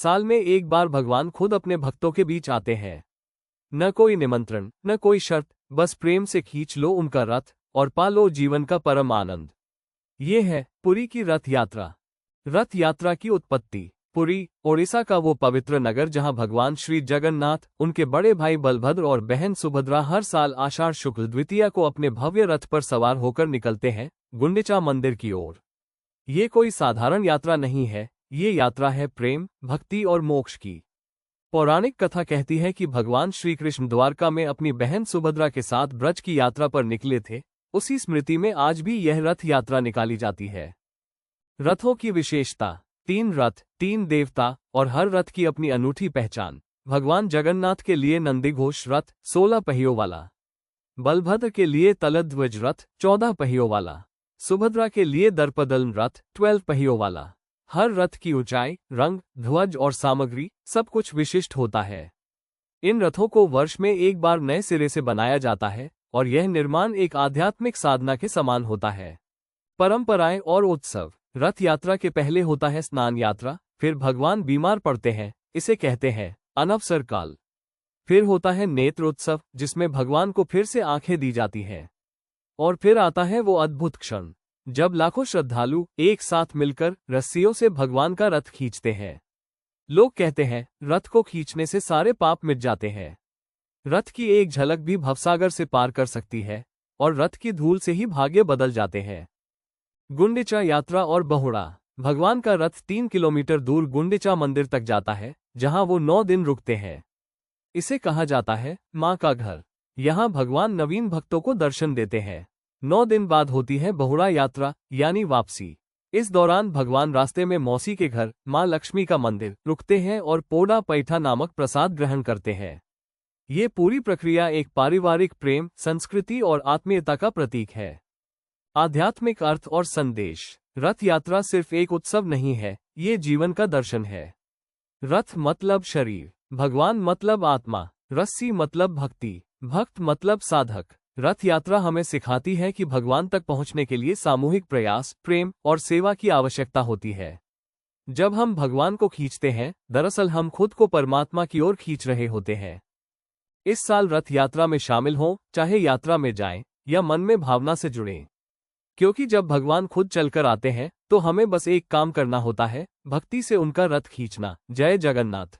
साल में एक बार भगवान खुद अपने भक्तों के बीच आते हैं। न कोई निमंत्रण, न कोई शर्त, बस प्रेम से खींच लो उनका रथ और पा लो जीवन का परम आनंद। ये है पुरी की रथ यात्रा। रथ यात्रा की उत्पत्ति। पुरी, ओडिशा का वो पवित्र नगर जहां भगवान श्री जगन्नाथ, उनके बड़े भाई बलभद्र और बहन सुभद्रा हर साल आषाढ़ शुक्ल द्वितीया को अपने भव्य रथ पर सवार होकर निकलते हैं गुंडिचा मंदिर की ओर। ये कोई साधारण यात्रा नहीं है, ये यात्रा है प्रेम, भक्ति और मोक्ष की। पौराणिक कथा कहती है कि भगवान श्री कृष्ण द्वारका में अपनी बहन सुभद्रा के साथ ब्रज की यात्रा पर निकले थे। उसी स्मृति में आज भी यह रथ यात्रा निकाली जाती है। रथों की विशेषता। 3 रथ, 3 देवता और हर रथ की अपनी अनूठी पहचान। भगवान जगन्नाथ के लिए नंदीघोष रथ 16 पहियों वाला, बलभद्र के लिए तलध्वज रथ 14 पहियों वाला, सुभद्रा के लिए दर्पदलन रथ 12 पहियों वाला। हर रथ की ऊंचाई, रंग, ध्वज और सामग्री सब कुछ विशिष्ट होता है। इन रथों को वर्ष में एक बार नए सिरे से बनाया जाता है और यह निर्माण एक आध्यात्मिक साधना के समान होता है। परंपराएं और उत्सव। रथ यात्रा के पहले होता है स्नान यात्रा, फिर भगवान बीमार पड़ते हैं, इसे कहते हैं अनवसर काल। फिर होता है नेत्र उत्सव, जिसमें भगवान को फिर से आंखें दी जाती हैं। और फिर आता है वो अद्भुत क्षण जब लाखों श्रद्धालु एक साथ मिलकर रस्सियों से भगवान का रथ खींचते हैं। लोग कहते हैं रथ को खींचने से सारे पाप मिट जाते हैं। रथ की एक झलक भी भवसागर से पार कर सकती है और रथ की धूल से ही भाग्य बदल जाते हैं। गुंडिचा यात्रा और बहुड़ा। भगवान का रथ 3 किलोमीटर दूर गुंडिचा मंदिर तक जाता है, जहां वो 9 दिन रुकते हैं। इसे कहा जाता है मां का घर। यहां भगवान नवीन भक्तों को दर्शन देते हैं। 9 दिन बाद होती है बहुड़ा यात्रा यानी वापसी। इस दौरान भगवान रास्ते में मौसी के घर, मां लक्ष्मी का मंदिर, रुकते हैं और पोड़ा पैठा नामक प्रसाद ग्रहण करते हैं। ये पूरी प्रक्रिया एक पारिवारिक प्रेम, संस्कृति और आत्मीयता का प्रतीक है। आध्यात्मिक अर्थ और संदेश। रथ यात्रा सिर्फ एक उत्सव नहीं है, ये जीवन का दर्शन है। रथ मतलब शरीर, भगवान मतलब आत्मा, रस्सी मतलब भक्ति, भक्त मतलब साधक। रथ यात्रा हमें सिखाती है कि भगवान तक पहुंचने के लिए सामूहिक प्रयास, प्रेम और सेवा की आवश्यकता होती है। जब हम भगवान को खींचते हैं, दरअसल हम खुद को परमात्मा की ओर खींच रहे होते हैं। इस साल रथ यात्रा में शामिल हों, चाहे यात्रा में जाएं या मन में भावना से जुड़ें। क्योंकि जब भगवान खुद चलकर आते हैं तो हमें बस एक काम करना होता है, भक्ति से उनका रथ खींचना। जय जगन्नाथ।